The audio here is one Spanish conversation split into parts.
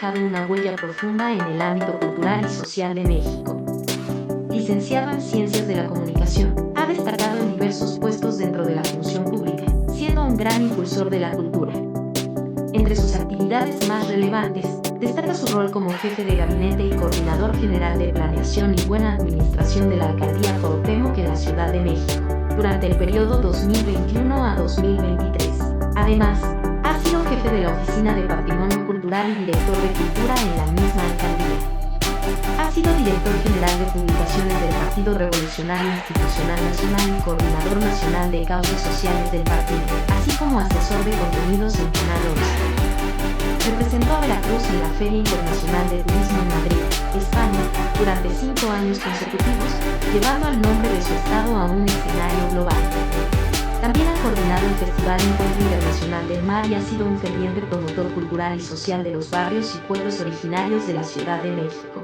dejado una huella profunda en el ámbito cultural y social de México. Licenciado en Ciencias de la Comunicación, ha destacado en diversos puestos dentro de la función pública, siendo un gran impulsor de la cultura. Entre sus actividades más relevantes, destaca su rol como jefe de gabinete y coordinador general de planeación y buena administración de la Alcaldía Cuauhtémoc en la Ciudad de México, durante el periodo 2021 a 2023. Además, ha sido jefe de la Oficina de Patrimonio Cultural y director de Cultura en la misma alcaldía. Ha sido director general de publicaciones del Partido Revolucionario Institucional Nacional y coordinador nacional de causas sociales del partido, así como asesor de contenidos en Canal 11. Representó a Veracruz en la Feria Internacional de Turismo en Madrid, España, durante 5 años consecutivos, llevando el nombre de su estado a un escenario global. También ha coordinado el Festival Encuentro Internacional del Mar y ha sido un ferviente promotor cultural y social de los barrios y pueblos originarios de la Ciudad de México.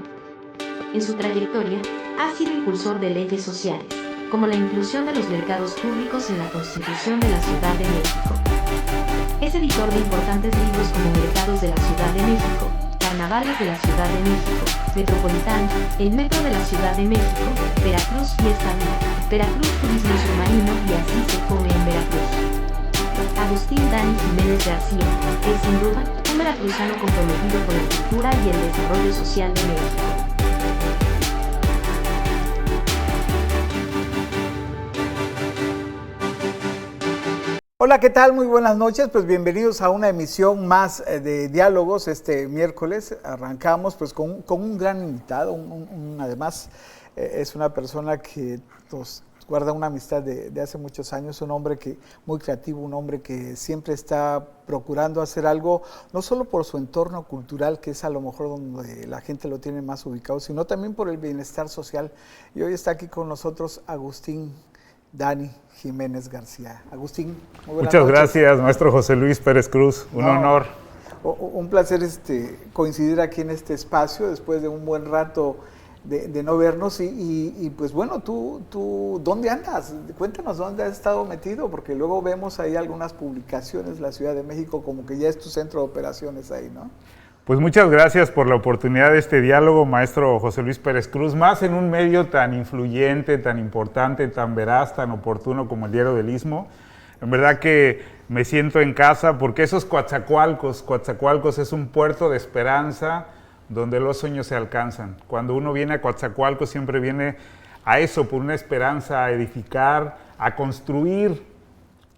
En su trayectoria, ha sido impulsor de leyes sociales, como la inclusión de los mercados públicos en la Constitución de la Ciudad de México. Es editor de importantes libros como Mercados de la Ciudad de México, Carnavales de la Ciudad de México, Metropolitano, El Metro de la Ciudad de México, Veracruz Fiesta Viva, Veracruz Turismo Submarino y Así se come en Veracruz. Agustín Dani Jiménez García es sin duda un veracruzano comprometido con la cultura y el desarrollo social de México. Hola, ¿qué tal? Muy buenas noches, pues bienvenidos a una emisión más de Diálogos. Este miércoles arrancamos pues con un gran invitado, además es una persona que nos guarda una amistad de hace muchos años, un hombre muy creativo, un hombre que siempre está procurando hacer algo, no solo por su entorno cultural, que es a lo mejor donde la gente lo tiene más ubicado, sino también por el bienestar social. Y hoy está aquí con nosotros Agustín Dani Jiménez García. Agustín, muy buenas Muchas noches. Gracias, maestro José Luis Pérez Cruz, un honor. Un placer coincidir aquí en este espacio después de un buen rato de no vernos y pues bueno, tú ¿dónde andas? Cuéntanos dónde has estado metido, porque luego vemos ahí algunas publicaciones, la Ciudad de México como que ya es tu centro de operaciones ahí, ¿no? Pues muchas gracias por la oportunidad de este diálogo, maestro José Luis Pérez Cruz, más en un medio tan influyente, tan importante, tan veraz, tan oportuno como el Diario del Istmo. En verdad que me siento en casa porque esos Coatzacoalcos es un puerto de esperanza donde los sueños se alcanzan. Cuando uno viene a Coatzacoalcos siempre viene a eso, por una esperanza, a edificar, a construir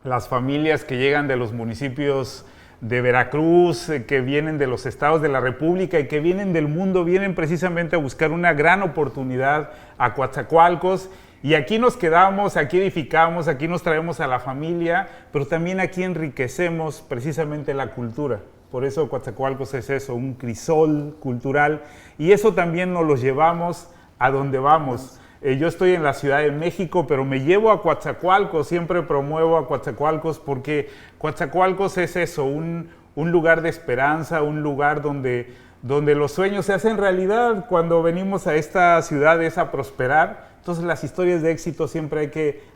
las familias que llegan de los municipios de Veracruz, que vienen de los estados de la República y que vienen del mundo, vienen precisamente a buscar una gran oportunidad a Coatzacoalcos. Y aquí nos quedamos, aquí edificamos, aquí nos traemos a la familia, pero también aquí enriquecemos precisamente la cultura. Por eso Coatzacoalcos es eso, un crisol cultural. Y eso también nos lo llevamos a donde vamos. Yo estoy en la Ciudad de México, pero me llevo a Coatzacoalcos, siempre promuevo a Coatzacoalcos porque Coatzacoalcos es eso, un lugar de esperanza, un lugar donde los sueños se hacen realidad. Cuando venimos a esta ciudad es a prosperar, entonces las historias de éxito siempre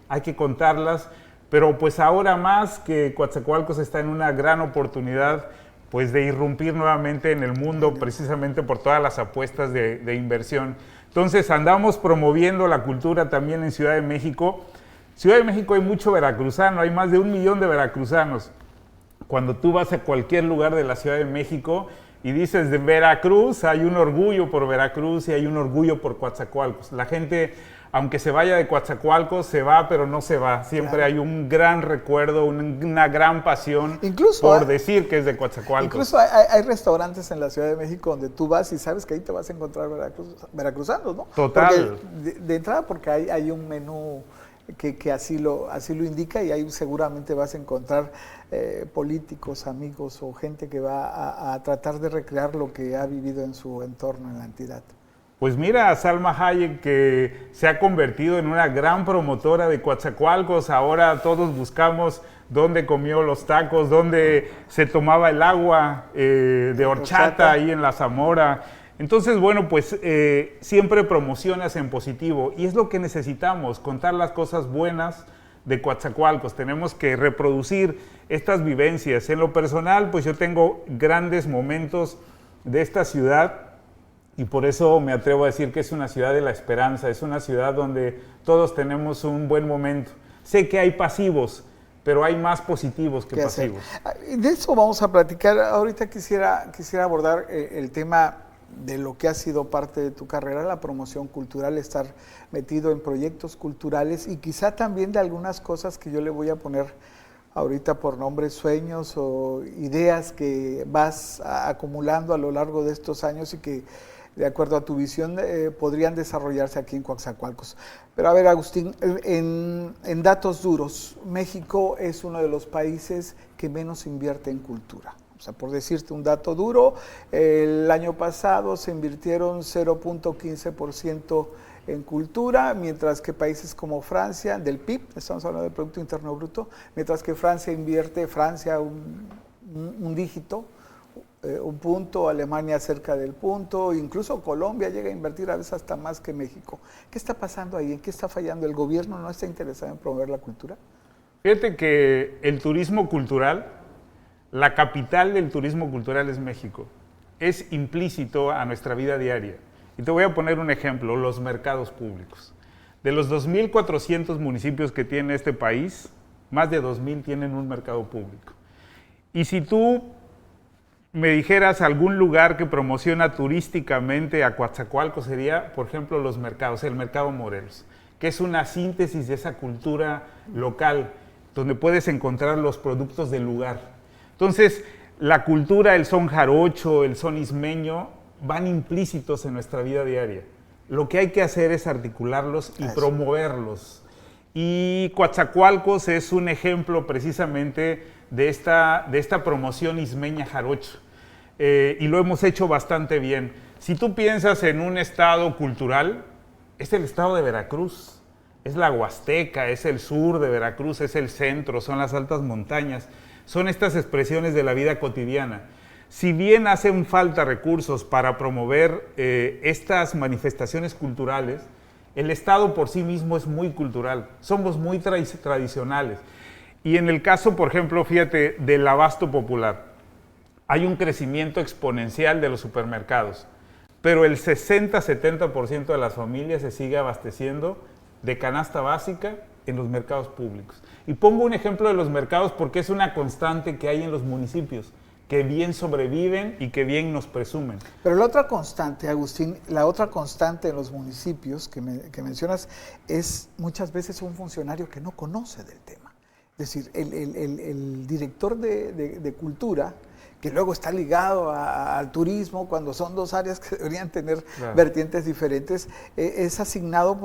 hay que contarlas, pero pues ahora más que Coatzacoalcos está en una gran oportunidad pues de irrumpir nuevamente en el mundo precisamente por todas las apuestas de inversión. Entonces andamos promoviendo la cultura también en Ciudad de México. Ciudad de México hay mucho veracruzano, hay más de 1 millón de veracruzanos. Cuando tú vas a cualquier lugar de la Ciudad de México y dices de Veracruz, hay un orgullo por Veracruz y hay un orgullo por Coatzacoalcos. La gente, aunque se vaya de Coatzacoalcos, se va, pero no se va. Siempre hay un gran recuerdo, una gran pasión por decir que es de Coatzacoalcos. Incluso hay restaurantes en la Ciudad de México donde tú vas y sabes que ahí te vas a encontrar veracruzanos, ¿no? Total. De entrada porque hay un menú que así lo indica y ahí seguramente vas a encontrar políticos, amigos o gente que va a tratar de recrear lo que ha vivido en su entorno, en la entidad. Pues mira, Salma Hayek, que se ha convertido en una gran promotora de Coatzacoalcos. Ahora todos buscamos dónde comió los tacos, dónde se tomaba el agua de horchata ahí en la Zamora. Entonces, bueno, pues siempre promocionas en positivo y es lo que necesitamos, contar las cosas buenas de Coatzacoalcos. Tenemos que reproducir estas vivencias. En lo personal, pues yo tengo grandes momentos de esta ciudad, y por eso me atrevo a decir que es una ciudad de la esperanza, es una ciudad donde todos tenemos un buen momento. Sé que hay pasivos, pero hay más positivos que pasivos. De eso vamos a platicar. Ahorita quisiera abordar el tema de lo que ha sido parte de tu carrera, la promoción cultural, estar metido en proyectos culturales y quizá también de algunas cosas que yo le voy a poner ahorita por nombre, sueños o ideas que vas acumulando a lo largo de estos años y que de acuerdo a tu visión podrían desarrollarse aquí en Coatzacoalcos. Pero a ver, Agustín, en datos duros, México es uno de los países que menos invierte en cultura. O sea, por decirte un dato duro, el año pasado se invirtieron 0.15% en cultura, mientras que países como Francia, del PIB, estamos hablando del Producto Interno Bruto, mientras que Francia invierte, un dígito, un punto, Alemania cerca del punto, incluso Colombia llega a invertir a veces hasta más que México. ¿Qué está pasando ahí? ¿En qué está fallando? ¿El gobierno no está interesado en promover la cultura? Fíjate que el turismo cultural, la capital del turismo cultural es México. Es implícito a nuestra vida diaria. Y te voy a poner un ejemplo, los mercados públicos. De los 2.400 municipios que tiene este país, más de 2.000 tienen un mercado público. Y si tú me dijeras algún lugar que promociona turísticamente a Coatzacoalcos, sería, por ejemplo, los mercados, el Mercado Morelos, que es una síntesis de esa cultura local, donde puedes encontrar los productos del lugar. Entonces, la cultura, el son jarocho, el son ismeño, van implícitos en nuestra vida diaria. Lo que hay que hacer es articularlos y promoverlos. Y Coatzacoalcos es un ejemplo precisamente de esta promoción ismeña jarocho. Y lo hemos hecho bastante bien. Si tú piensas en un estado cultural, es el estado de Veracruz, es la Huasteca, es el sur de Veracruz, es el centro, son las altas montañas, son estas expresiones de la vida cotidiana. Si bien hacen falta recursos para promover estas manifestaciones culturales, el estado por sí mismo es muy cultural, somos muy tradicionales. Y en el caso, por ejemplo, fíjate, del abasto popular, hay un crecimiento exponencial de los supermercados, pero el 60-70% de las familias se sigue abasteciendo de canasta básica en los mercados públicos. Y pongo un ejemplo de los mercados porque es una constante que hay en los municipios, que bien sobreviven y que bien nos presumen. Pero la otra constante, Agustín, la otra constante en los municipios que mencionas es muchas veces un funcionario que no conoce del tema. Es decir, el director de cultura, que luego está ligado al turismo, cuando son dos áreas que deberían tener vertientes diferentes, es asignado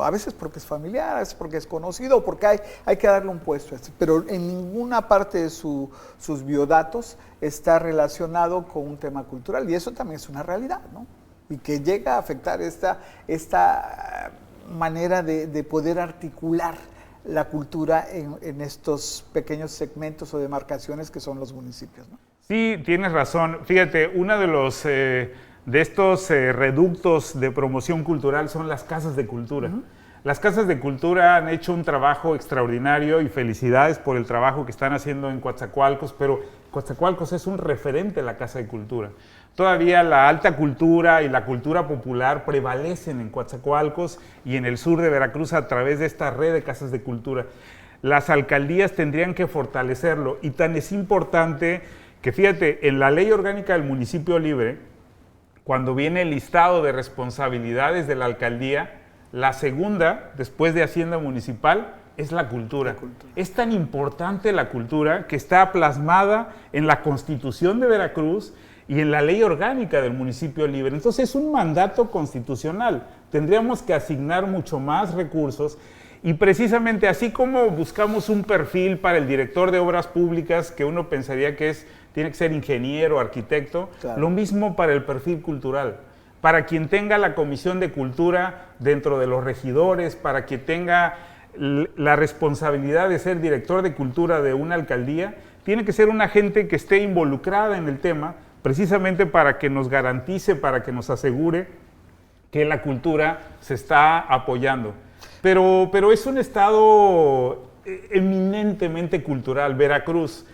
a veces porque es familiar, a veces porque es conocido, porque hay que darle un puesto. Pero en ninguna parte de sus biodatos está relacionado con un tema cultural, y eso también es una realidad, ¿no? Y que llega a afectar esta manera de poder articular la cultura en estos pequeños segmentos o demarcaciones que son los municipios, ¿no? Sí, tienes razón. Fíjate, uno de estos reductos de promoción cultural son las casas de cultura. Las casas de cultura han hecho un trabajo extraordinario y felicidades por el trabajo que están haciendo en Coatzacoalcos, pero Coatzacoalcos es un referente de la casa de cultura. Todavía la alta cultura y la cultura popular prevalecen en Coatzacoalcos y en el sur de Veracruz a través de esta red de casas de cultura. Las alcaldías tendrían que fortalecerlo, y tan es importante que, fíjate, en la ley orgánica del municipio libre, cuando viene el listado de responsabilidades de la alcaldía, la segunda, después de Hacienda Municipal, es la cultura. Es tan importante la cultura que está plasmada en la Constitución de Veracruz y en la ley orgánica del municipio libre. Entonces es un mandato constitucional. Tendríamos que asignar mucho más recursos, y precisamente así como buscamos un perfil para el director de obras públicas, que uno pensaría que tiene que ser ingeniero, arquitecto, lo mismo para el perfil cultural. Para quien tenga la comisión de cultura dentro de los regidores, para quien tenga la responsabilidad de ser director de cultura de una alcaldía, tiene que ser una gente que esté involucrada en el tema, precisamente para que nos garantice, para que nos asegure que la cultura se está apoyando. Pero es un estado eminentemente cultural, Veracruz.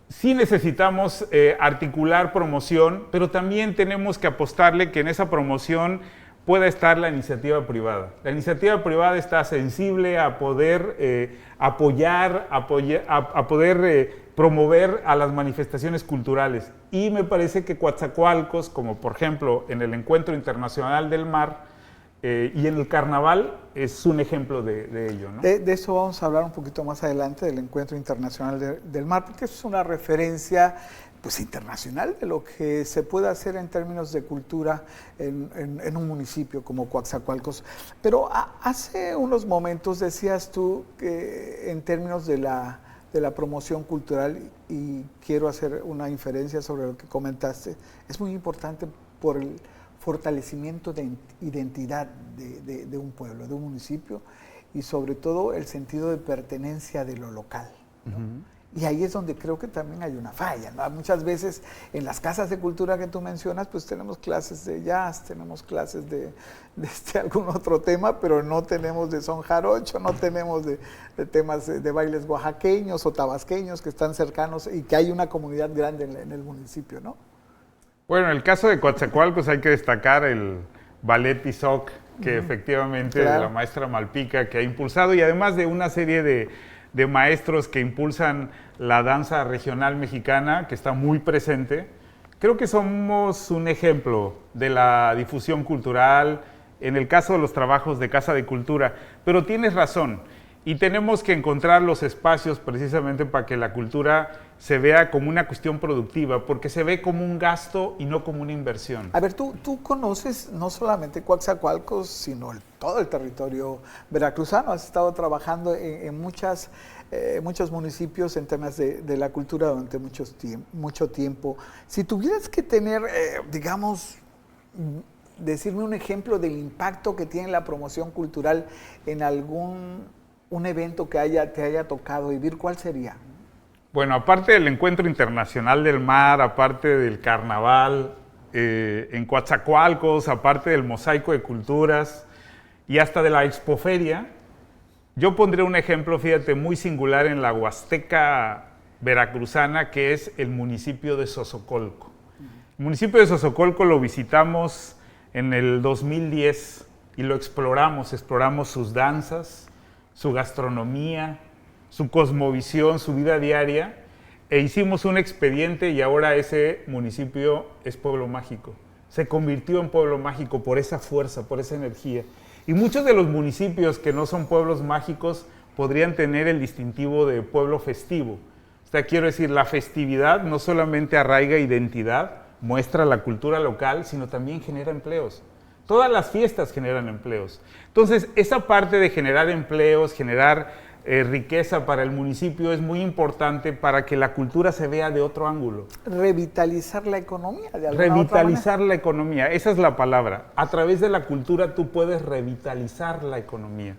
sí necesitamos articular promoción, pero también tenemos que apostarle que en esa promoción pueda estar la iniciativa privada. La iniciativa privada está sensible a poder apoyar, a poder promover a las manifestaciones culturales. Y me parece que Coatzacoalcos, como por ejemplo en el Encuentro Internacional del Mar y en el Carnaval, es un ejemplo de ello, ¿no? De eso vamos a hablar un poquito más adelante, del Encuentro Internacional del Mar, porque es una referencia pues internacional de lo que se puede hacer en términos de cultura en un municipio como Coatzacoalcos. Pero hace unos momentos decías tú que en términos de la promoción cultural, y quiero hacer una inferencia sobre lo que comentaste, es muy importante por el fortalecimiento de identidad de un pueblo, de un municipio, y sobre todo el sentido de pertenencia de lo local, ¿no? Y ahí es donde creo que también hay una falla, ¿no? Muchas veces en las casas de cultura que tú mencionas, pues tenemos clases de jazz, tenemos clases de algún otro tema, pero no tenemos de son jarocho, no tenemos de temas de bailes oaxaqueños o tabasqueños que están cercanos y que hay una comunidad grande en el municipio, ¿no? Bueno, en el caso de Coatzacoalcos hay que destacar el ballet Tizoc, que efectivamente claro, la maestra Malpica que ha impulsado, y además de una serie de maestros que impulsan la danza regional mexicana, que está muy presente. Creo que somos un ejemplo de la difusión cultural, en el caso de los trabajos de Casa de Cultura, pero tienes razón, y tenemos que encontrar los espacios precisamente para que la cultura se vea como una cuestión productiva, porque se ve como un gasto y no como una inversión. A ver, tú conoces no solamente Coatzacoalcos, sino todo el territorio veracruzano. Has estado trabajando en muchos municipios en temas de la cultura durante mucho tiempo. Si tuvieras que tener, digamos, decirme un ejemplo del impacto que tiene la promoción cultural en un evento que te haya tocado vivir, ¿cuál sería? Bueno, aparte del Encuentro Internacional del Mar, aparte del Carnaval, en Coatzacoalcos, aparte del Mosaico de Culturas y hasta de la Expoferia, yo pondré un ejemplo, fíjate, muy singular en la Huasteca veracruzana, que es el municipio de Sosocolco. El municipio de Sosocolco lo visitamos en el 2010 y lo exploramos sus danzas, su gastronomía, su cosmovisión, su vida diaria, e hicimos un expediente y ahora ese municipio es pueblo mágico. Se convirtió en pueblo mágico por esa fuerza, por esa energía. Y muchos de los municipios que no son pueblos mágicos podrían tener el distintivo de pueblo festivo. O sea, quiero decir, la festividad no solamente arraiga identidad, muestra la cultura local, sino también genera empleos. Todas las fiestas generan empleos. Entonces, esa parte de generar empleos, generar riqueza para el municipio es muy importante para que la cultura se vea de otro ángulo. Revitalizar la economía de alguna Revitalizar otra manera. la economía, esa es la palabra. A través de la cultura tú puedes revitalizar la economía.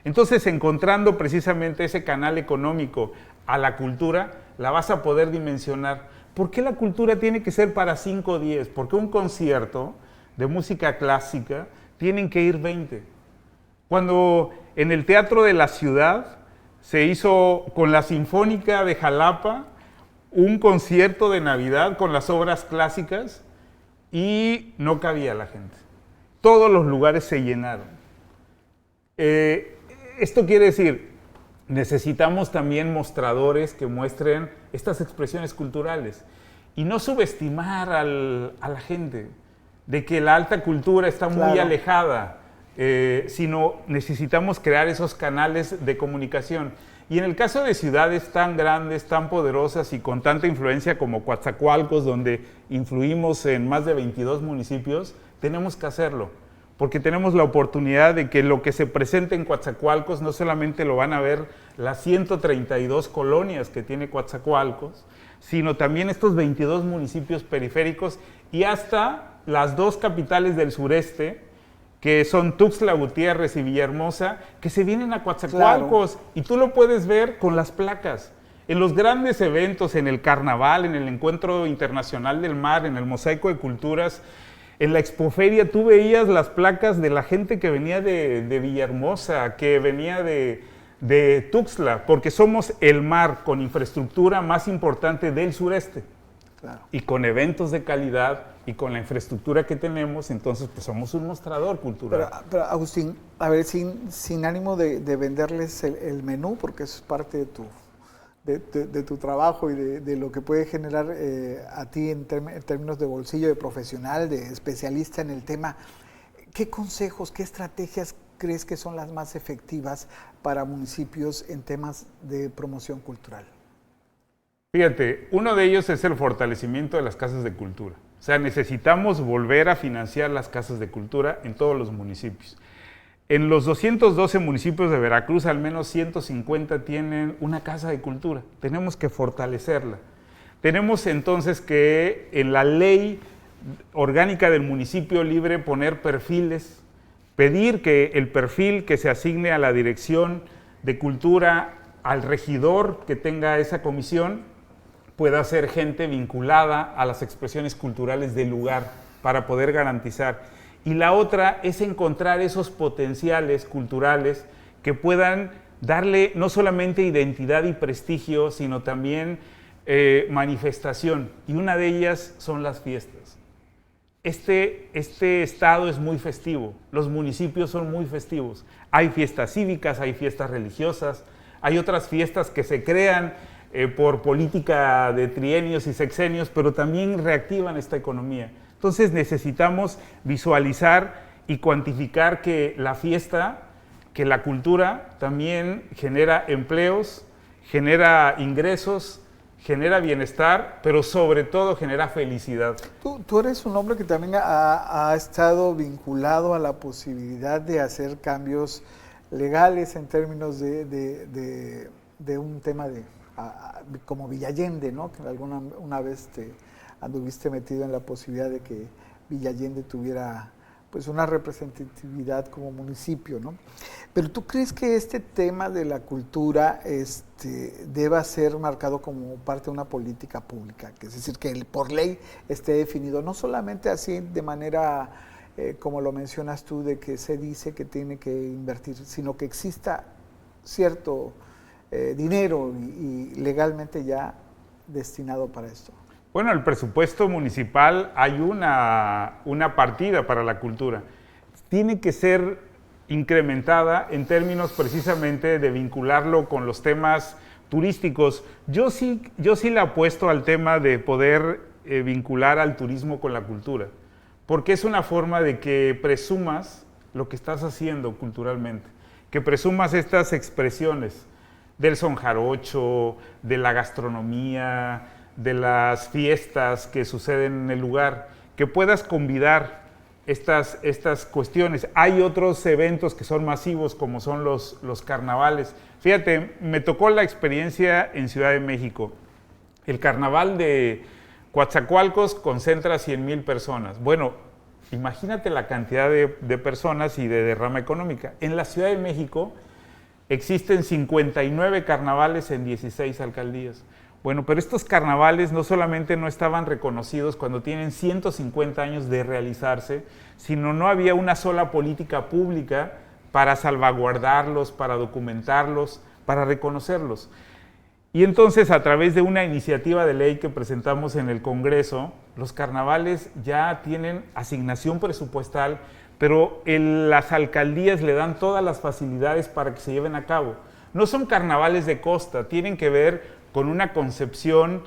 Entonces, encontrando precisamente ese canal económico a la cultura, la vas a poder dimensionar. ¿Por qué la cultura tiene que ser para 5 o 10? Porque un concierto de música clásica tienen que ir 20. Cuando en el Teatro de la Ciudad se hizo con la Sinfónica de Jalapa un concierto de Navidad con las obras clásicas y no cabía la gente. Todos los lugares se llenaron. Esto quiere decir, necesitamos también mostradores que muestren estas expresiones culturales y no subestimar a la gente de que la alta cultura está muy alejada. Sino necesitamos crear esos canales de comunicación. Y en el caso de ciudades tan grandes, tan poderosas y con tanta influencia como Coatzacoalcos, donde influimos en más de 22 municipios, tenemos que hacerlo, porque tenemos la oportunidad de que lo que se presente en Coatzacoalcos no solamente lo van a ver las 132 colonias que tiene Coatzacoalcos, sino también estos 22 municipios periféricos y hasta las 2 capitales del sureste, que son Tuxtla Gutiérrez y Villahermosa, que se vienen a Coatzacoalcos, claro. Y tú lo puedes ver con las placas. En los grandes eventos, en el Carnaval, en el Encuentro Internacional del Mar, en el Mosaico de Culturas, en la Expoferia, tú veías las placas de la gente que venía de Villahermosa, que venía de de Tuxtla, porque somos el mar con infraestructura más importante del sureste. Claro. Y con eventos de calidad y con la infraestructura que tenemos, entonces pues somos un mostrador cultural. Pero Agustín, a ver, sin ánimo de venderles el menú, porque eso es parte de tu trabajo y de lo que puede generar a ti en términos de bolsillo, de profesional, de especialista en el tema, ¿qué consejos, qué estrategias crees que son las más efectivas para municipios en temas de promoción cultural? Fíjate, uno de ellos es el fortalecimiento de las casas de cultura. O sea, necesitamos volver a financiar las casas de cultura en todos los municipios. En los 212 municipios de Veracruz, al menos 150 tienen una casa de cultura. Tenemos que fortalecerla. Tenemos entonces que en la ley orgánica del municipio libre poner perfiles, pedir que el perfil que se asigne a la dirección de cultura, al regidor que tenga esa comisión, pueda ser gente vinculada a las expresiones culturales del lugar para poder garantizar. Y la otra es encontrar esos potenciales culturales que puedan darle no solamente identidad y prestigio, sino también manifestación. Y una de ellas son las fiestas. Este estado es muy festivo, los municipios son muy festivos. Hay fiestas cívicas, hay fiestas religiosas, hay otras fiestas que se crean por política de trienios y sexenios, pero también reactivan esta economía. Entonces necesitamos visualizar y cuantificar que la fiesta, que la cultura también genera empleos, genera ingresos, genera bienestar, pero sobre todo genera felicidad. Tú eres un hombre que también ha estado vinculado a la posibilidad de hacer cambios legales en términos de un tema como Villa Allende, ¿no? Que una vez te anduviste metido en la posibilidad de que Villa Allende tuviera pues una representatividad como municipio, ¿no? Pero ¿tú crees que este tema de la cultura deba ser marcado como parte de una política pública? Que es decir, que por ley esté definido, no solamente así de manera, como lo mencionas tú, de que se dice que tiene que invertir, sino que exista cierto dinero y legalmente ya destinado para esto. Bueno, el presupuesto municipal hay una partida para la cultura. Tiene que ser incrementada en términos precisamente de vincularlo con los temas turísticos. Yo sí le apuesto al tema de poder vincular al turismo con la cultura, porque es una forma de que presumas lo que estás haciendo culturalmente, que presumas estas expresiones del son jarocho, de la gastronomía, de las fiestas que suceden en el lugar, que puedas convidar estas cuestiones. Hay otros eventos que son masivos, como son los carnavales. Fíjate, me tocó la experiencia en Ciudad de México. El carnaval de Coatzacoalcos concentra 100,000 personas. Bueno, imagínate la cantidad de personas y de derrama económica. En la Ciudad de México existen 59 carnavales en 16 alcaldías. Bueno, pero estos carnavales no solamente no estaban reconocidos cuando tienen 150 años de realizarse, sino no había una sola política pública para salvaguardarlos, para documentarlos, para reconocerlos. Y entonces, a través de una iniciativa de ley que presentamos en el Congreso, los carnavales ya tienen asignación presupuestal, pero las alcaldías le dan todas las facilidades para que se lleven a cabo. No son carnavales de costa, tienen que ver con una concepción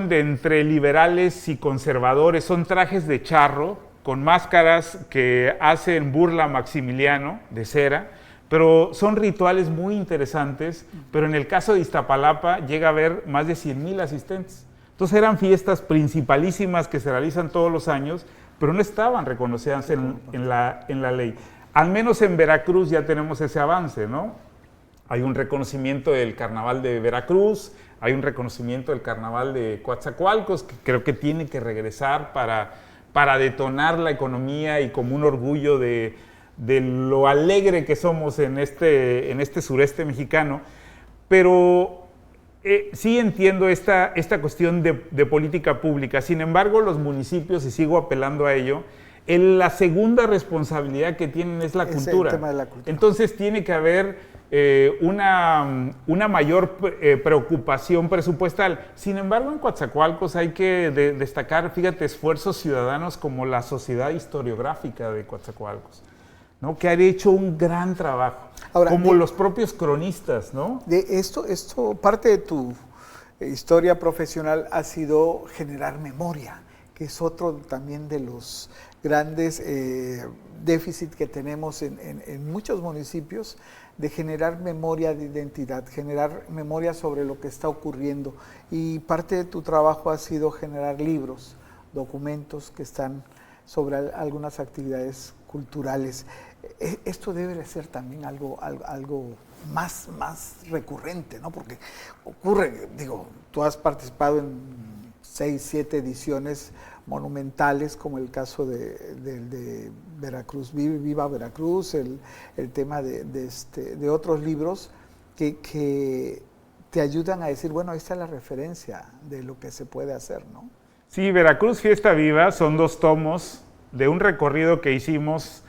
de entre liberales y conservadores. Son trajes de charro, con máscaras que hacen burla a Maximiliano, de cera, pero son rituales muy interesantes, pero en el caso de Iztapalapa llega a haber más de 100,000 asistentes. Entonces eran fiestas principalísimas que se realizan todos los años, pero no estaban reconocidas en la ley. Al menos en Veracruz ya tenemos ese avance, ¿no? Hay un reconocimiento del Carnaval de Veracruz, hay un reconocimiento del Carnaval de Coatzacoalcos, que creo que tiene que regresar para detonar la economía y como un orgullo de lo alegre que somos en este sureste mexicano. Pero sí entiendo esta cuestión de política pública. Sin embargo, los municipios, y sigo apelando a ello, La segunda responsabilidad que tienen es la cultura. El tema de la cultura. Entonces tiene que haber una mayor preocupación presupuestal. Sin embargo, en Coatzacoalcos hay que destacar, fíjate, esfuerzos ciudadanos como la Sociedad Historiográfica de Coatzacoalcos, ¿no? Que han hecho un gran trabajo. Ahora, como los propios cronistas, ¿no? De esto, parte de tu historia profesional ha sido generar memoria, que es otro también de los grandes déficits que tenemos en muchos municipios, de generar memoria de identidad, generar memoria sobre lo que está ocurriendo. Y parte de tu trabajo ha sido generar libros, documentos que están sobre algunas actividades culturales. Esto debe de ser también algo más recurrente, ¿no? Porque ocurre, digo, tú has participado en 6, 7 ediciones monumentales, como el caso de Veracruz, Viva Veracruz, el tema de otros libros que te ayudan a decir, bueno, esta es la referencia de lo que se puede hacer, ¿no? Sí, Veracruz Fiesta Viva son 2 tomos de un recorrido que hicimos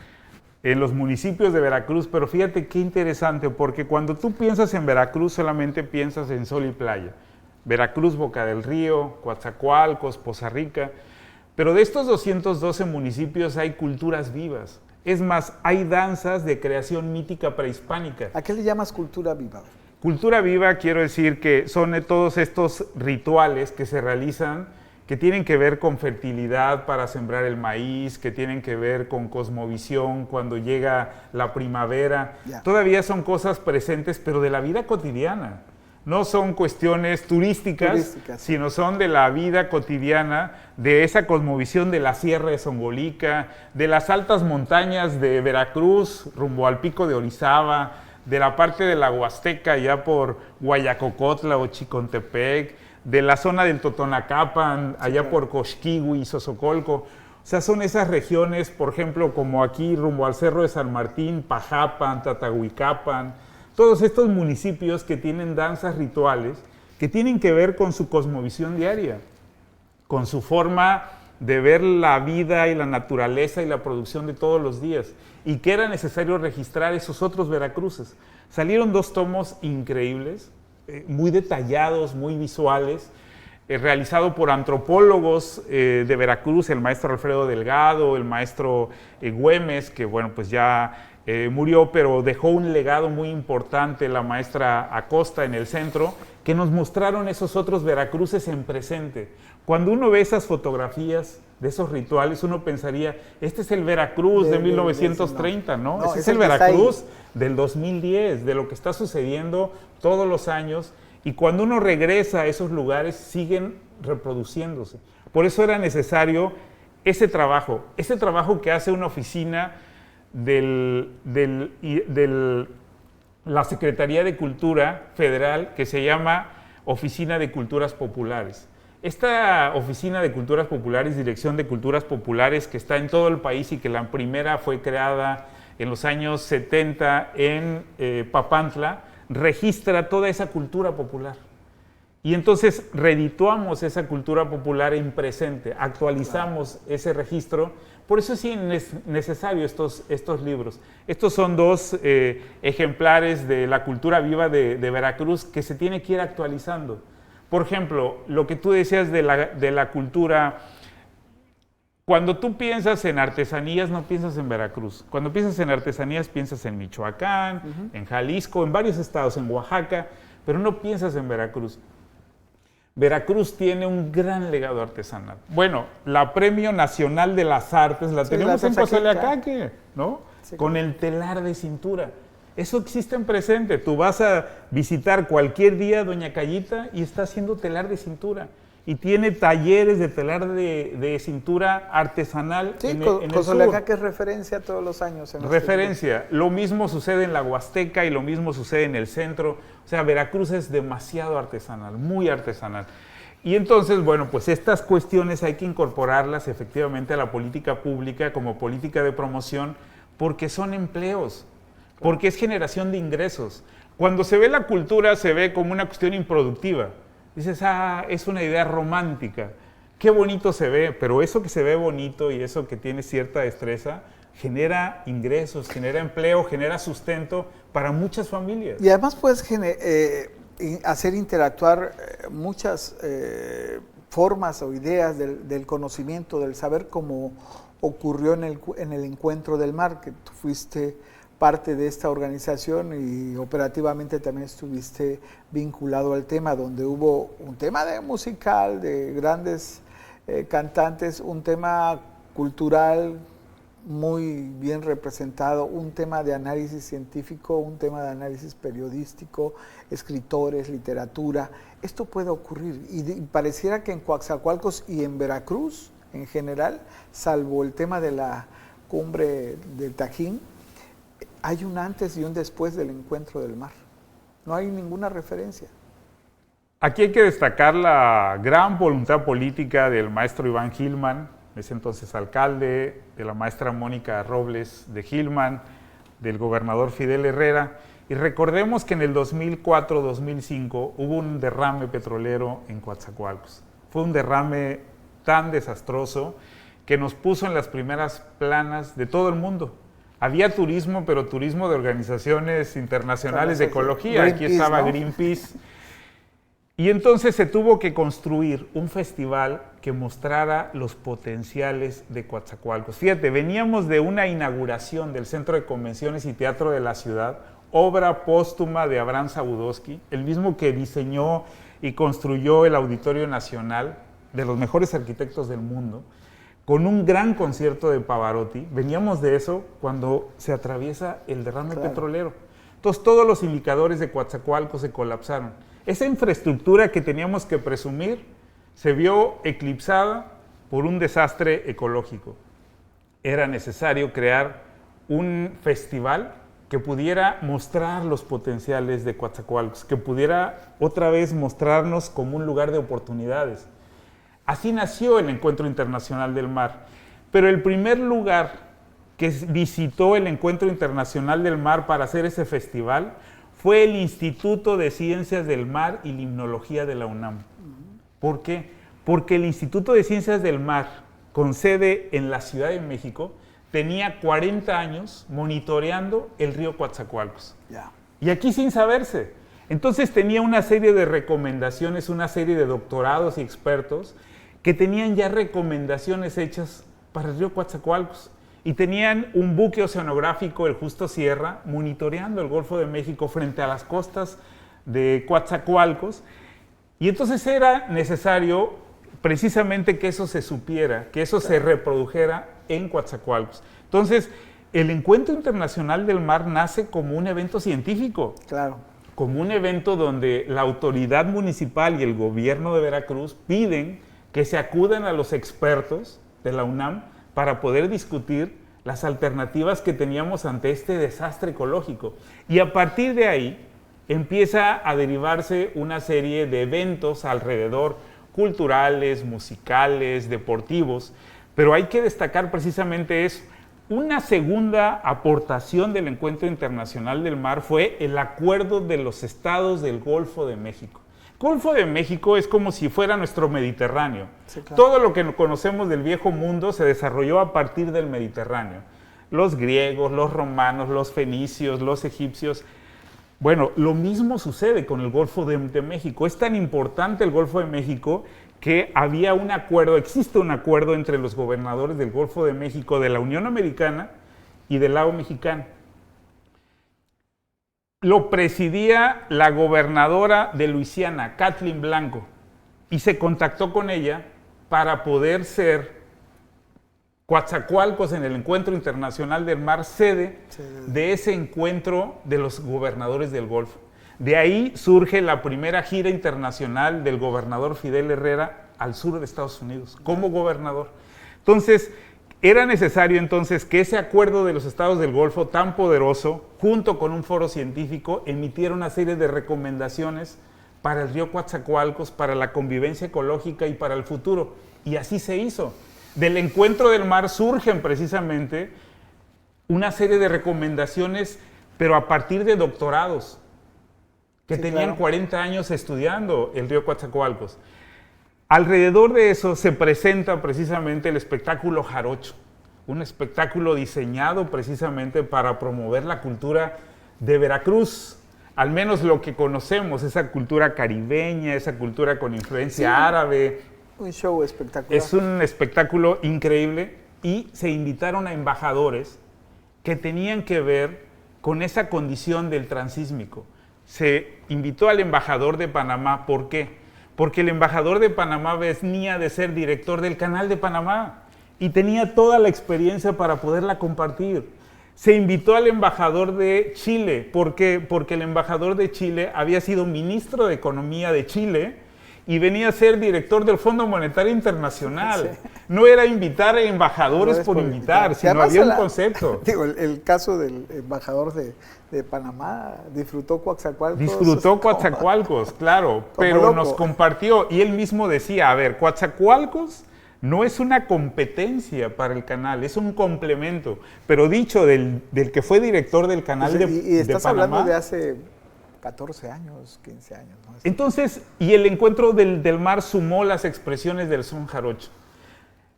en los municipios de Veracruz, pero fíjate qué interesante, porque cuando tú piensas en Veracruz solamente piensas en sol y playa. Veracruz, Boca del Río, Coatzacoalcos, Poza Rica, pero de estos 212 municipios hay culturas vivas. Es más, hay danzas de creación mítica prehispánica. ¿A qué le llamas cultura viva? Cultura viva quiero decir que son todos estos rituales que se realizan, que tienen que ver con fertilidad para sembrar el maíz, que tienen que ver con cosmovisión cuando llega la primavera. Todavía son cosas presentes, pero de la vida cotidiana. No son cuestiones turísticas, sino son de la vida cotidiana, de esa cosmovisión de la Sierra de Zongolica, de las altas montañas de Veracruz, rumbo al pico de Orizaba, de la parte de la Huasteca, ya por Guayacocotla o Chicontepec, de la zona del Totonacapan, allá por Coxquigui y Sosocolco. O sea, son esas regiones, por ejemplo, como aquí rumbo al Cerro de San Martín, Pajapan, Tatahuicapan, todos estos municipios que tienen danzas rituales que tienen que ver con su cosmovisión diaria, con su forma de ver la vida y la naturaleza y la producción de todos los días, y que era necesario registrar esos otros Veracruces. Salieron 2 tomos increíbles, muy detallados, muy visuales, realizado por antropólogos de Veracruz, el maestro Alfredo Delgado, el maestro Güemes, que bueno, pues ya murió, pero dejó un legado muy importante, la maestra Acosta en el centro, que nos mostraron esos otros Veracruces en presente. Cuando uno ve esas fotografías de esos rituales, uno pensaría, este es el Veracruz de 1930, ¿no? Ese es el Veracruz del 2010, de lo que está sucediendo todos los años, y cuando uno regresa a esos lugares siguen reproduciéndose. Por eso era necesario ese trabajo que hace una oficina de la Secretaría de Cultura Federal, que se llama Oficina de Culturas Populares. Esta Oficina de Culturas Populares, Dirección de Culturas Populares, que está en todo el país y que la primera fue creada en los años 70 en Papantla, registra toda esa cultura popular. Y entonces redituamos esa cultura popular en presente, actualizamos ese registro. Por eso sí es necesario estos libros. Estos son 2 ejemplares de la cultura viva de Veracruz que se tiene que ir actualizando. Por ejemplo, lo que tú decías de la cultura, cuando tú piensas en artesanías no piensas en Veracruz. Cuando piensas en artesanías piensas en Michoacán, en Jalisco, en varios estados, en Oaxaca, pero no piensas en Veracruz. Veracruz tiene un gran legado artesanal. Bueno, la Premio Nacional de las Artes la tenemos en Cozoleacaque, ¿no? Sí, con el telar de cintura. Eso existe en presente. Tú vas a visitar cualquier día Doña Cayita y está haciendo telar de cintura. Y tiene talleres de telar de cintura artesanal en el sur. Cozoleacaque es referencia todos los años. Referencia. Lo mismo sucede en la Huasteca y lo mismo sucede en el centro. O sea, Veracruz es demasiado artesanal, muy artesanal. Y entonces, bueno, pues estas cuestiones hay que incorporarlas efectivamente a la política pública como política de promoción, porque son empleos, porque es generación de ingresos. Cuando se ve la cultura se ve como una cuestión improductiva. Dices, es una idea romántica. qué bonito se ve, pero eso que se ve bonito y eso que tiene cierta destreza genera ingresos, genera empleo, genera sustento para muchas familias. Y además puedes hacer interactuar muchas formas o ideas del conocimiento, del saber, como ocurrió en el Encuentro del Mar, que tú fuiste parte de esta organización y operativamente también estuviste vinculado al tema, donde hubo un tema de musical, de grandes cantantes, un tema cultural muy bien representado, un tema de análisis científico, un tema de análisis periodístico, escritores, literatura. Esto puede ocurrir y pareciera que en Coatzacoalcos y en Veracruz en general, salvo el tema de la cumbre del Tajín, hay un antes y un después del Encuentro del Mar. No hay ninguna referencia. Aquí hay que destacar la gran voluntad política del maestro Iván Gilman, ese entonces alcalde, de la maestra Mónica Robles de Gilman, del gobernador Fidel Herrera. Y recordemos que en el 2004-2005 hubo un derrame petrolero en Coatzacoalcos. Fue un derrame tan desastroso que nos puso en las primeras planas de todo el mundo. Había turismo, pero turismo de organizaciones internacionales de ecología. Aquí estaba Greenpeace. Y entonces se tuvo que construir un festival que mostrara los potenciales de Coatzacoalcos. Fíjate, veníamos de una inauguración del Centro de Convenciones y Teatro de la ciudad, obra póstuma de Abraham Zabudowski, el mismo que diseñó y construyó el Auditorio Nacional, de los mejores arquitectos del mundo, con un gran concierto de Pavarotti. Veníamos de eso cuando se atraviesa el derrame petrolero. Entonces todos los indicadores de Coatzacoalcos se colapsaron. Esa infraestructura que teníamos que presumir se vio eclipsada por un desastre ecológico. Era necesario crear un festival que pudiera mostrar los potenciales de Coatzacoalcos, que pudiera otra vez mostrarnos como un lugar de oportunidades. Así nació el Encuentro Internacional del Mar. Pero el primer lugar que visitó el Encuentro Internacional del Mar para hacer ese festival fue el Instituto de Ciencias del Mar y Limnología de la UNAM. ¿Por qué? Porque el Instituto de Ciencias del Mar, con sede en la Ciudad de México, tenía 40 años monitoreando el río Coatzacoalcos. Y aquí sin saberse. Entonces tenía una serie de recomendaciones, una serie de doctorados y expertos que tenían ya recomendaciones hechas para el río Coatzacoalcos. Y tenían un buque oceanográfico, el Justo Sierra, monitoreando el Golfo de México frente a las costas de Coatzacoalcos. Y entonces era necesario precisamente que eso se supiera, que eso se reprodujera en Coatzacoalcos. Entonces, el Encuentro Internacional del Mar nace como un evento científico. Claro. Como un evento donde la autoridad municipal y el gobierno de Veracruz piden que se acudan a los expertos de la UNAM para poder discutir las alternativas que teníamos ante este desastre ecológico. Y a partir de ahí empieza a derivarse una serie de eventos alrededor, culturales, musicales, deportivos, pero hay que destacar precisamente eso. Una segunda aportación del Encuentro Internacional del Mar fue el acuerdo de los estados del Golfo de México. El Golfo de México es como si fuera nuestro Mediterráneo. Sí, claro. Todo lo que conocemos del viejo mundo se desarrolló a partir del Mediterráneo. Los griegos, los romanos, los fenicios, los egipcios. Bueno, lo mismo sucede con el Golfo de México. Es tan importante el Golfo de México que había un acuerdo, existe un acuerdo entre los gobernadores del Golfo de México, de la Unión Americana y del lado mexicano. Lo presidía la gobernadora de Luisiana, Kathleen Blanco, y se contactó con ella para poder ser Coatzacoalcos en el Encuentro Internacional del Mar sede de ese encuentro de los gobernadores del Golfo. De ahí surge la primera gira internacional del gobernador Fidel Herrera al sur de Estados Unidos, como gobernador. Entonces, era necesario entonces que ese acuerdo de los estados del Golfo tan poderoso, junto con un foro científico, emitiera una serie de recomendaciones para el río Coatzacoalcos, para la convivencia ecológica y para el futuro. Y así se hizo. Del Encuentro del Mar surgen precisamente una serie de recomendaciones, pero a partir de doctorados que tenían 40 años estudiando el río Coatzacoalcos. Alrededor de eso se presenta precisamente el espectáculo Jarocho, un espectáculo diseñado precisamente para promover la cultura de Veracruz, al menos lo que conocemos, esa cultura caribeña, esa cultura con influencia árabe. Un show espectacular. Es un espectáculo increíble y se invitaron a embajadores que tenían que ver con esa condición del transísmico. Se invitó al embajador de Panamá, ¿por qué? Porque el embajador de Panamá venía de ser director del Canal de Panamá y tenía toda la experiencia para poderla compartir. Se invitó al embajador de Chile, ¿por qué? Porque el embajador de Chile había sido ministro de Economía de Chile y venía a ser director del Fondo Monetario Internacional. Sí. No era invitar a embajadores por invitar, sino había un concepto. Digo, el caso del embajador de Panamá disfrutó Coatzacoalcos. Disfrutó Coatzacoalcos, claro, pero loco. Nos compartió y él mismo decía, a ver, Coatzacoalcos no es una competencia para el canal, es un complemento. Pero dicho del que fue director del canal de Panamá. Y estás hablando de hace 14 años, 15 años. ¿No? Entonces, y el encuentro del mar sumó las expresiones del son jarocho.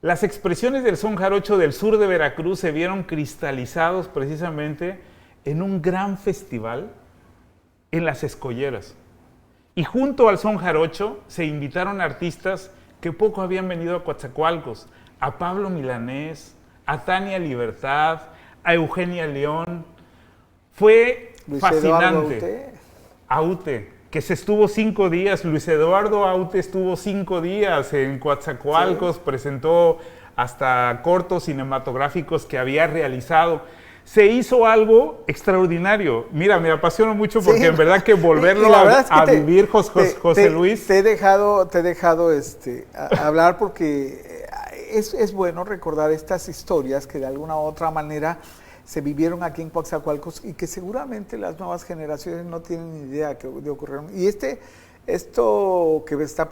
Las expresiones del son jarocho del sur de Veracruz se vieron cristalizados precisamente en un gran festival en Las Escolleras. Y junto al son jarocho se invitaron artistas que poco habían venido a Coatzacoalcos, a Pablo Milanés, a Tania Libertad, a Eugenia León. Fue Luis fascinante. Aute, que se estuvo 5 días, Luis Eduardo Aute estuvo 5 días en Coatzacoalcos, sí. Presentó hasta cortos cinematográficos que había realizado. Se hizo algo extraordinario. Mira, me apasiona mucho porque sí. En verdad que volverlo a vivir, José Luis. Te he dejado hablar porque es bueno recordar estas historias que de alguna u otra manera se vivieron aquí en Coatzacoalcos y que seguramente las nuevas generaciones no tienen ni idea de ocurrieron. Y esto que está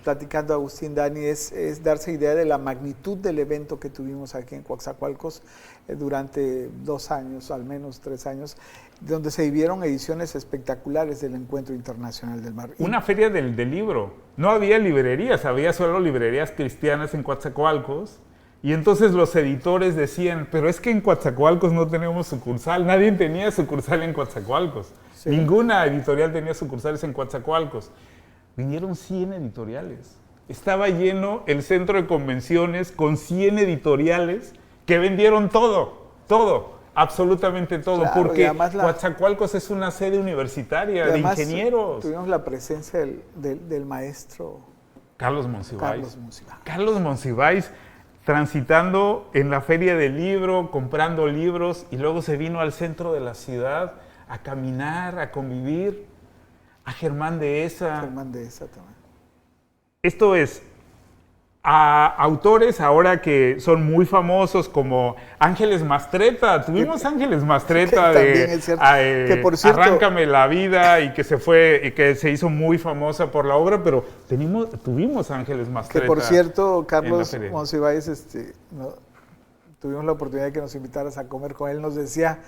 platicando Agustín Dani es darse idea de la magnitud del evento que tuvimos aquí en Coatzacoalcos durante 2 años, al menos 3 años, donde se vivieron ediciones espectaculares del Encuentro Internacional del Mar. Una feria del libro. No había librerías, había solo librerías cristianas en Coatzacoalcos. Y entonces los editores decían, pero es que en Coatzacoalcos no tenemos sucursal, nadie tenía sucursal en Coatzacoalcos. Sí. Ninguna editorial tenía sucursales en Coatzacoalcos. Vinieron 100 editoriales. Estaba lleno el centro de convenciones con 100 editoriales que vendieron todo, absolutamente todo, claro, porque Coatzacoalcos es una sede universitaria de ingenieros. Tuvimos la presencia del maestro Carlos Monsiváis. Carlos Monsiváis transitando en la feria del libro, comprando libros, y luego se vino al centro de la ciudad a caminar, a convivir, a Germán Dehesa. Germán Dehesa también. Esto es, a autores ahora que son muy famosos como Ángeles Mastretta. Tuvimos Ángeles Mastretta de que por cierto, Arráncame la vida y que se hizo muy famosa por la obra, pero tuvimos Ángeles Mastretta. Que por cierto, Carlos Monsiváis, tuvimos la oportunidad de que nos invitaras a comer con él. Nos decía,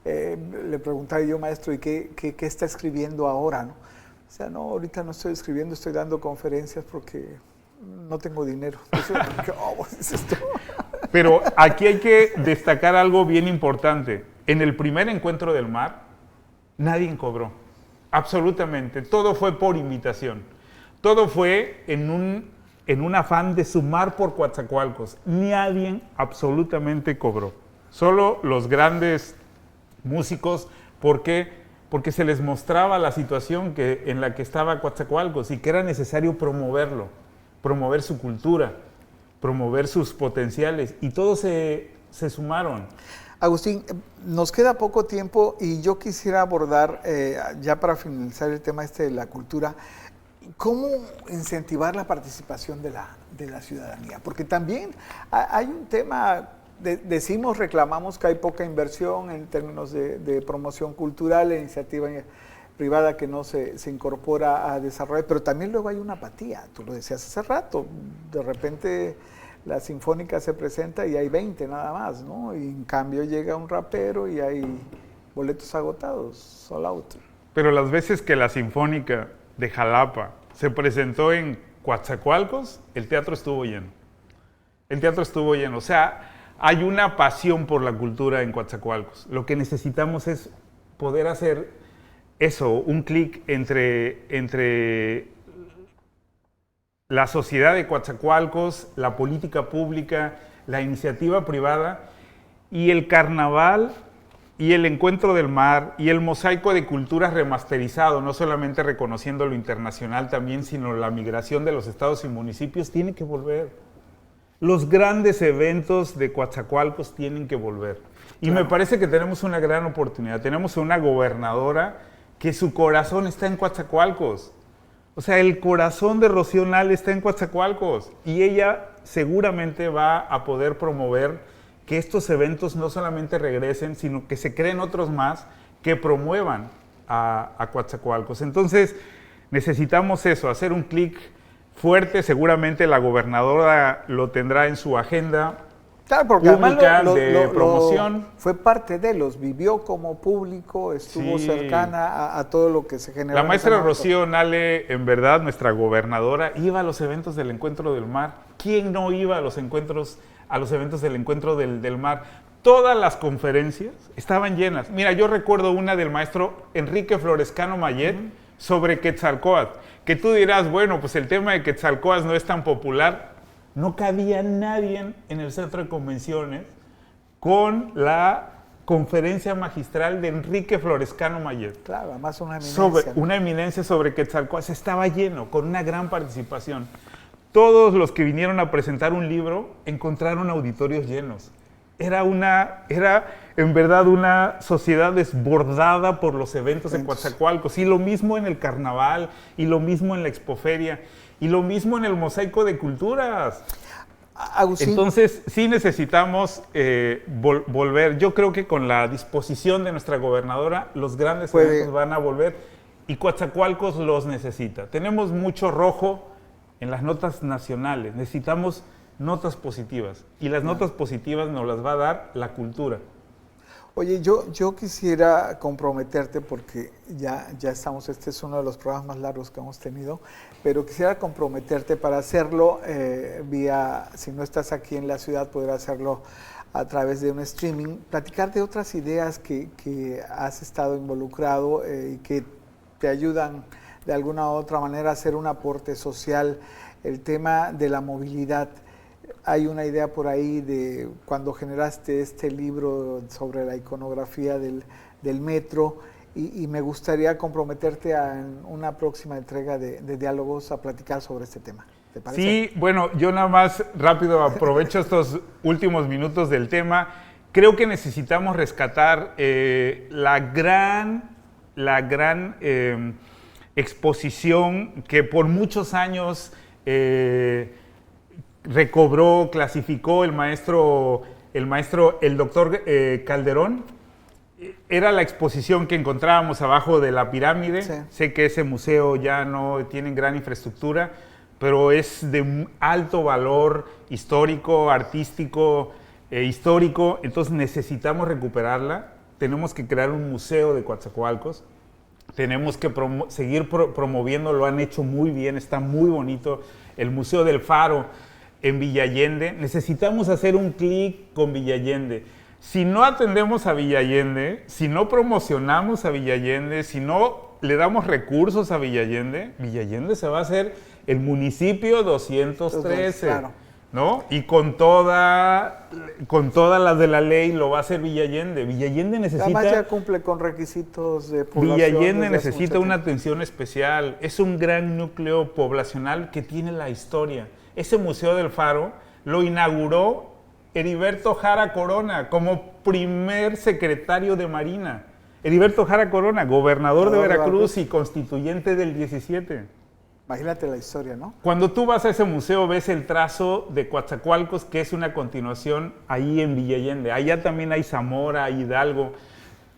le preguntaba yo, maestro, ¿y qué está escribiendo ahora? ¿No? O sea, no, ahorita no estoy escribiendo, estoy dando conferencias porque no tengo dinero. Entonces, ¿cómo es esto? Pero aquí hay que destacar algo bien importante. En el primer encuentro del mar, nadie cobró. Absolutamente. Todo fue por invitación. Todo fue en un afán de sumar por Coatzacoalcos. Nadie absolutamente cobró. Solo los grandes músicos. ¿Por qué? Porque se les mostraba la situación en la que estaba Coatzacoalcos y que era necesario promoverlo. Promover su cultura, promover sus potenciales, y todos se sumaron. Agustín, nos queda poco tiempo y yo quisiera abordar, ya para finalizar el tema de la cultura, cómo incentivar la participación de la ciudadanía, porque también hay un tema, reclamamos que hay poca inversión en términos de promoción cultural, e iniciativa privada que no se incorpora a desarrollar, pero también luego hay una apatía, tú lo decías hace rato, de repente la Sinfónica se presenta y hay 20 nada más, ¿no? Y en cambio llega un rapero y hay boletos agotados, sold out. Pero las veces que la Sinfónica de Jalapa se presentó en Coatzacoalcos, el teatro estuvo lleno. El teatro estuvo lleno. O sea, hay una pasión por la cultura en Coatzacoalcos. Lo que necesitamos es poder hacer eso, un clic entre la sociedad de Coatzacoalcos, la política pública, la iniciativa privada y el carnaval y el encuentro del mar y el mosaico de culturas remasterizado, no solamente reconociendo lo internacional también, sino la migración de los estados y municipios, tiene que volver. Los grandes eventos de Coatzacoalcos tienen que volver. Y me parece que tenemos una gran oportunidad. Tenemos una gobernadora que su corazón está en Coatzacoalcos. O sea, el corazón de Rocío Nale está en Coatzacoalcos. Y ella seguramente va a poder promover que estos eventos no solamente regresen, sino que se creen otros más que promuevan a Coatzacoalcos. Entonces, necesitamos eso, hacer un clic fuerte. Seguramente la gobernadora lo tendrá en su agenda pública de promoción. Fue parte de los, vivió como público, estuvo cercana a todo lo que se generó. La maestra Rocío Nale, en verdad, nuestra gobernadora, iba a los eventos del Encuentro del Mar. ¿Quién no iba a los eventos del Encuentro del Mar? Todas las conferencias estaban llenas. Mira, yo recuerdo una del maestro Enrique Florescano Mayet sobre Quetzalcóatl, que tú dirás, bueno, pues el tema de Quetzalcóatl no es tan popular. No cabía nadie en el centro de convenciones con la conferencia magistral de Enrique Florescano Mayet. Claro, además una eminencia. Una eminencia sobre Quetzalcóatl. Estaba lleno, con una gran participación. Todos los que vinieron a presentar un libro encontraron auditorios llenos. Era en verdad una sociedad desbordada por los eventos en Coatzacoalcos. Y lo mismo en el carnaval, y lo mismo en la expoferia, y lo mismo en el mosaico de culturas. Agustín. Entonces, sí necesitamos volver. Yo creo que con la disposición de nuestra gobernadora, los grandes eventos van a volver y Coatzacoalcos los necesita. Tenemos mucho rojo en las notas nacionales. Necesitamos notas positivas y las notas positivas nos las va a dar la cultura. Oye, yo quisiera comprometerte porque ya estamos, este es uno de los programas más largos que hemos tenido, pero quisiera comprometerte para hacerlo si no estás aquí en la ciudad, poder hacerlo a través de un streaming, platicar de otras ideas que has estado involucrado y que te ayudan de alguna u otra manera a hacer un aporte social, el tema de la movilidad. Hay una idea por ahí de cuando generaste este libro sobre la iconografía del metro y me gustaría comprometerte en una próxima entrega de diálogos a platicar sobre este tema. ¿Te parece? Sí, bueno, yo nada más rápido aprovecho estos últimos minutos del tema. Creo que necesitamos rescatar la gran exposición que por muchos años recobró, clasificó el doctor Calderón. Era la exposición que encontrábamos abajo de la pirámide. Sí. Sé que ese museo ya no tiene gran infraestructura, pero es de alto valor histórico, artístico, histórico. Entonces necesitamos recuperarla. Tenemos que crear un museo de Coatzacoalcos. Tenemos que seguir promoviendo, lo han hecho muy bien, está muy bonito. El Museo del Faro en Villa Allende. Necesitamos hacer un clic con Villa Allende. Si no atendemos a Villa Allende, si no promocionamos a Villa Allende, si no le damos recursos a Villa Allende se va a hacer el municipio 213, claro, ¿no? Y con todas las de la ley lo va a hacer Villa Allende. Villa Allende necesita... Además ya cumple con requisitos de población. Villa Allende necesita una atención especial. Es un gran núcleo poblacional que tiene la historia. Ese Museo del Faro lo inauguró Heriberto Jara Corona como primer secretario de Marina. Heriberto Jara Corona, gobernador de Veracruz y constituyente del 17. Imagínate la historia, ¿no? Cuando tú vas a ese museo ves el trazo de Coatzacoalcos, que es una continuación ahí en Villa Allende. Allá también hay Zamora, hay Hidalgo.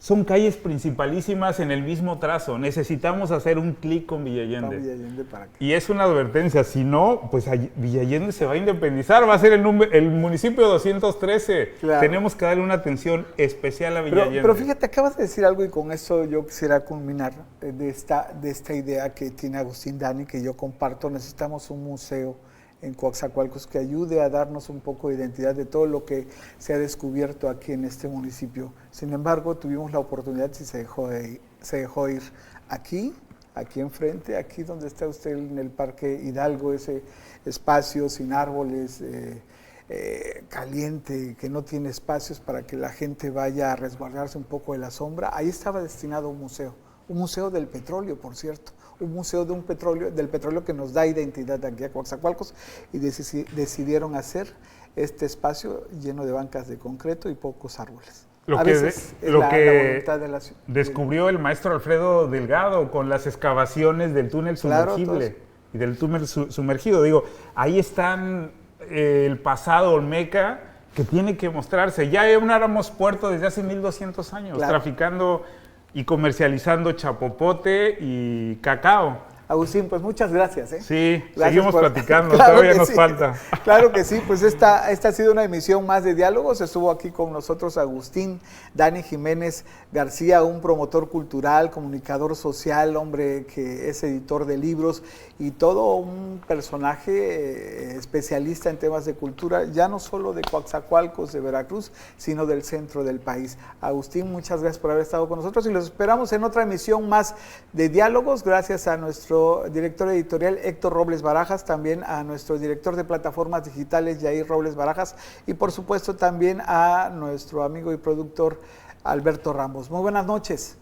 son calles principalísimas en el mismo trazo. Necesitamos hacer un clic con Villa Allende. Villa Allende para qué. Y es una advertencia, si no, pues Villa Allende se va a independizar, va a ser el municipio 213. Claro. Tenemos que darle una atención especial a Villa Allende. Pero fíjate, acabas de decir algo y con eso yo quisiera culminar de esta idea que tiene Agustín Dani, que yo comparto. Necesitamos un museo en Coatzacoalcos que ayude a darnos un poco de identidad de todo lo que se ha descubierto aquí en este municipio. Sin embargo, tuvimos la oportunidad, si se dejó ir aquí enfrente, aquí donde está usted en el Parque Hidalgo, ese espacio sin árboles, caliente, que no tiene espacios para que la gente vaya a resguardarse un poco de la sombra. Ahí estaba destinado un museo del petróleo, por cierto. Un museo del petróleo que nos da identidad aquí a Coatzacoalcos, y decidieron hacer este espacio lleno de bancas de concreto y pocos árboles. Lo que descubrió el maestro Alfredo Delgado con las excavaciones del túnel sumergible y del túnel sumergido. Digo, ahí están el pasado olmeca que tiene que mostrarse. Ya éramos puerto desde hace 1200 años, traficando y comercializando chapopote y cacao. Agustín, pues muchas gracias. Sí, gracias, seguimos platicando, claro, todavía nos falta. Claro que sí, pues esta ha sido una emisión más de Diálogos. Estuvo aquí con nosotros Agustín Dani Jiménez García, un promotor cultural, comunicador social, hombre que es editor de libros y todo un personaje especialista en temas de cultura, ya no solo de Coatzacoalcos, de Veracruz, sino del centro del país. Agustín, muchas gracias por haber estado con nosotros y los esperamos en otra emisión más de Diálogos. Gracias a nuestro director editorial Héctor Robles Barajas, también a nuestro director de plataformas digitales Yair Robles Barajas y por supuesto también a nuestro amigo y productor Alberto Ramos. Muy buenas noches.